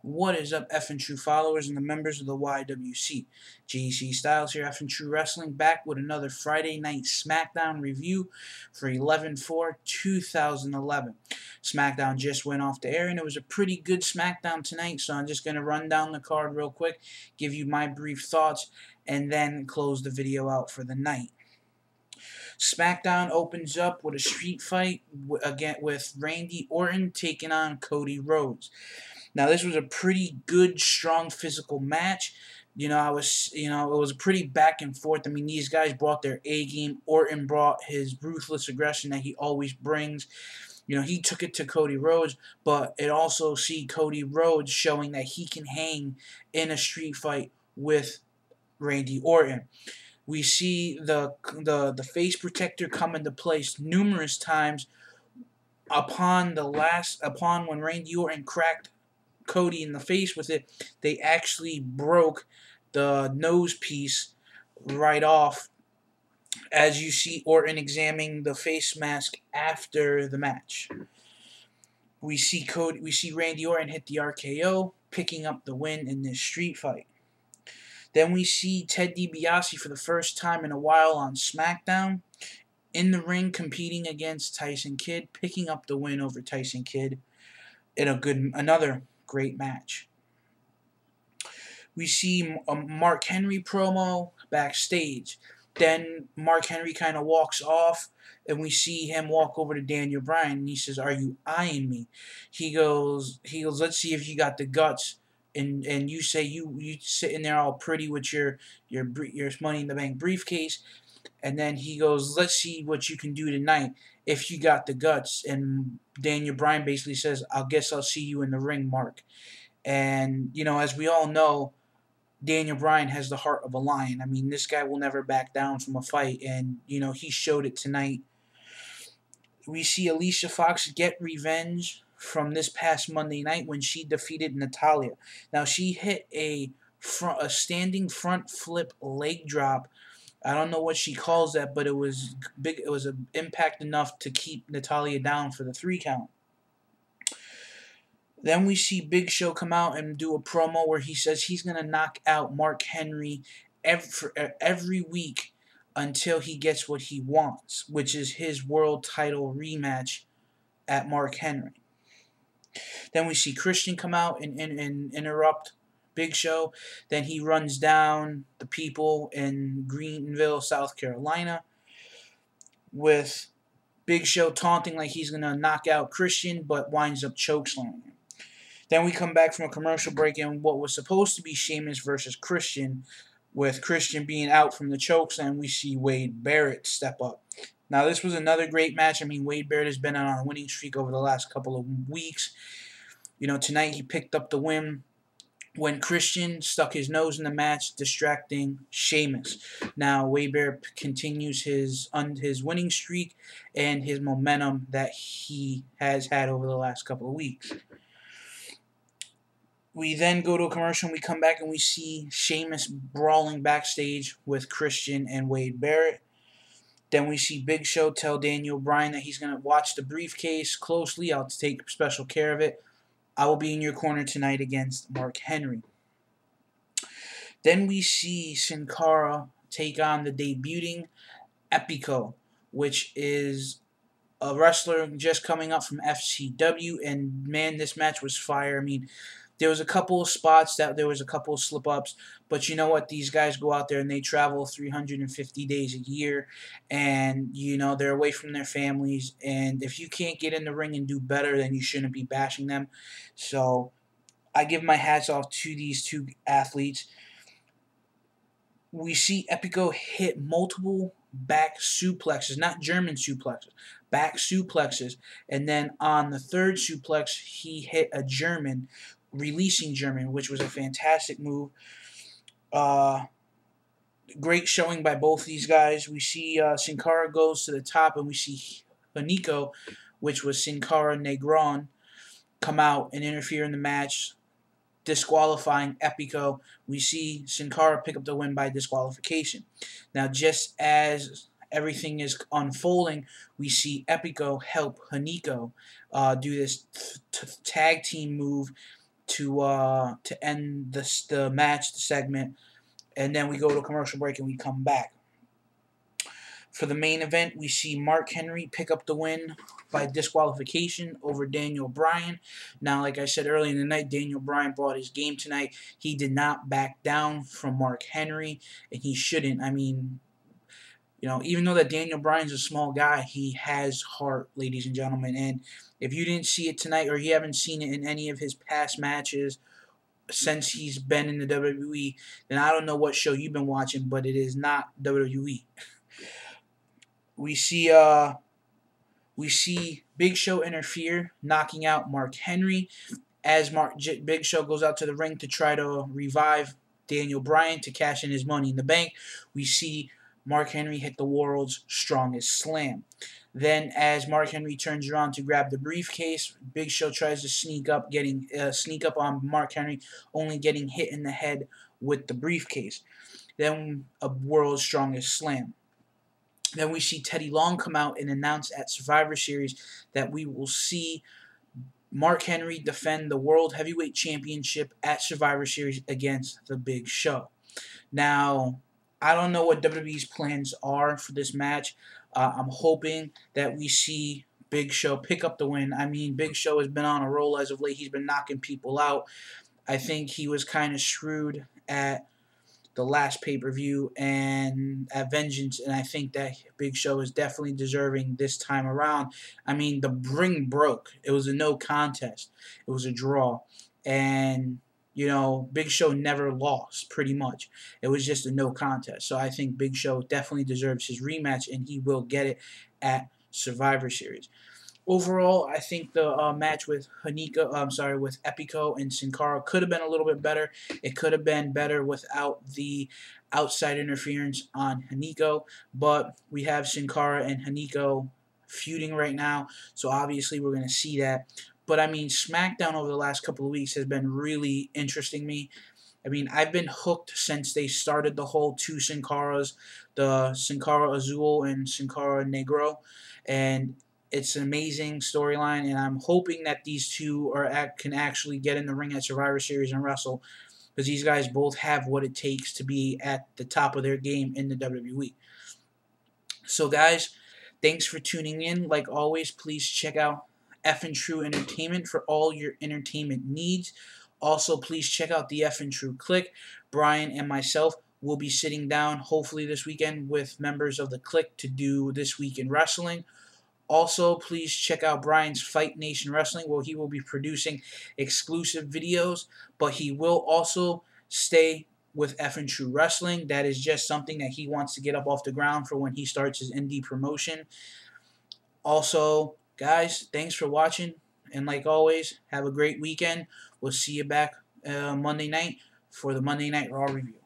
What is up, F and True followers and the members of the YWC? JC Styles here, F and True Wrestling, back with another Friday Night Smackdown review for 11/4/2011. Smackdown just went off the air, and it was a pretty good Smackdown tonight, so I'm just going to run down the card real quick, give you my brief thoughts, and then close the video out for the night. SmackDown opens up with a street fight again with Randy Orton taking on Cody Rhodes. Now, this was a pretty good, strong physical match. It was a pretty back and forth. I mean, these guys brought their A game. Orton brought his ruthless aggression that he always brings. He took it to Cody Rhodes, but it also see Cody Rhodes showing that he can hang in a street fight with Randy Orton. We see the face protector come into place numerous times upon when Randy Orton cracked Cody in the face with it. They actually broke the nose piece right off, as you see Orton examining the face mask after the match. We see Randy Orton hit the RKO, picking up the win in this street fight. Then we see Ted DiBiase for the first time in a while on SmackDown in the ring competing against Tyson Kidd, picking up the win over Tyson Kidd in another great match. We see a Mark Henry promo backstage. Then Mark Henry kind of walks off, and we see him walk over to Daniel Bryan, and he says, "Are you eyeing me?" He goes, "Let's see if you got the guts." And you say you sitting there all pretty with your Money in the Bank briefcase, and then he goes, "Let's see what you can do tonight if you got the guts." And Daniel Bryan basically says, "I guess I'll see you in the ring, Mark." And as we all know, Daniel Bryan has the heart of a lion. I mean, this guy will never back down from a fight, and he showed it tonight. We see Alicia Fox get revenge from this past Monday night when she defeated Natalya. Now, she hit a standing front flip leg drop. I don't know what she calls that, but it was big. It was an impact enough to keep Natalya down for the 3 count. Then we see Big Show come out and do a promo where he says he's going to knock out Mark Henry every week until he gets what he wants, which is his world title rematch at Mark Henry. Then we see Christian come out and interrupt Big Show. Then he runs down the people in Greenville, South Carolina, with Big Show taunting like he's going to knock out Christian, but winds up chokeslamming him. Then we come back from a commercial break in what was supposed to be Sheamus versus Christian, with Christian being out from the chokeslam. We see Wade Barrett step up. Now, this was another great match. I mean, Wade Barrett has been on a winning streak over the last couple of weeks. Tonight he picked up the win when Christian stuck his nose in the match, distracting Sheamus. Now, Wade Barrett continues his winning streak and his momentum that he has had over the last couple of weeks. We then go to a commercial and we come back and we see Sheamus brawling backstage with Christian and Wade Barrett. Then we see Big Show tell Daniel Bryan that he's going to watch the briefcase closely. I'll take special care of it. I will be in your corner tonight against Mark Henry. Then we see Sin Cara take on the debuting Epico, which is a wrestler just coming up from FCW. And man, this match was fire. I mean, there was a couple of spots that there was a couple of slip-ups, but you know what? These guys go out there and they travel 350 days a year, and they're away from their families. And if you can't get in the ring and do better, then you shouldn't be bashing them. So I give my hats off to these two athletes. We see Epico hit multiple back suplexes, not German suplexes, back suplexes, and then on the third suplex, he hit a German, releasing German, which was a fantastic move. Great showing by both these guys. We see Sin Cara goes to the top, and we see Hanico, which was Sin Cara Negron, come out and interfere in the match, disqualifying Epico. We see Sin Cara pick up the win by disqualification. Now, just as everything is unfolding, we see Epico help Hanico do this tag team move to end the match, the segment, and then we go to a commercial break and we come back. For the main event, we see Mark Henry pick up the win by disqualification over Daniel Bryan. Now, like I said earlier in the night, Daniel Bryan brought his game tonight. He did not back down from Mark Henry, and he shouldn't. I mean, even though that Daniel Bryan's a small guy, he has heart, ladies and gentlemen. And if you didn't see it tonight, or you haven't seen it in any of his past matches since he's been in the WWE, then I don't know what show you've been watching, but it is not WWE. We see Big Show interfere, knocking out Mark Henry as Big Show goes out to the ring to try to revive Daniel Bryan to cash in his Money in the Bank. We see Mark Henry hit the world's strongest slam. Then, as Mark Henry turns around to grab the briefcase, Big Show tries to sneak up on Mark Henry, only getting hit in the head with the briefcase. Then a world's strongest slam. Then we see Teddy Long come out and announce at Survivor Series that we will see Mark Henry defend the World Heavyweight Championship at Survivor Series against the Big Show. Now, I don't know what WWE's plans are for this match. I'm hoping that we see Big Show pick up the win. I mean, Big Show has been on a roll as of late. He's been knocking people out. I think he was kind of screwed at the last pay-per-view and at Vengeance, and I think that Big Show is definitely deserving this time around. I mean, the ring broke. It was a no contest. It was a draw. And, Big Show never lost, pretty much. It was just a no contest. So I think Big Show definitely deserves his rematch, and he will get it at Survivor Series. Overall, I think the match with Epico and Sin Cara could have been a little bit better. It could have been better without the outside interference on Hanico, but we have Sin Cara and Hanico feuding right now, so obviously we're going to see that. But I mean, SmackDown over the last couple of weeks has been really interesting me. I mean, I've been hooked since they started the whole two Sin Caras, the Sin Cara Azul and Sin Cara Negro, and it's an amazing storyline, and I'm hoping that these two can actually get in the ring at Survivor Series and wrestle, because these guys both have what it takes to be at the top of their game in the WWE. So, guys, thanks for tuning in. Like always, please check out F and True Entertainment for all your entertainment needs. Also, please check out the F and True Click. Brian and myself will be sitting down, hopefully this weekend, with members of the Click to do This Week in Wrestling. Also, please check out Brian's Fight Nation Wrestling, where he will be producing exclusive videos, but he will also stay with F and True Wrestling. That is just something that he wants to get up off the ground for when he starts his indie promotion. Also, guys, thanks for watching, and like always, have a great weekend. We'll see you back Monday night for the Monday Night Raw review.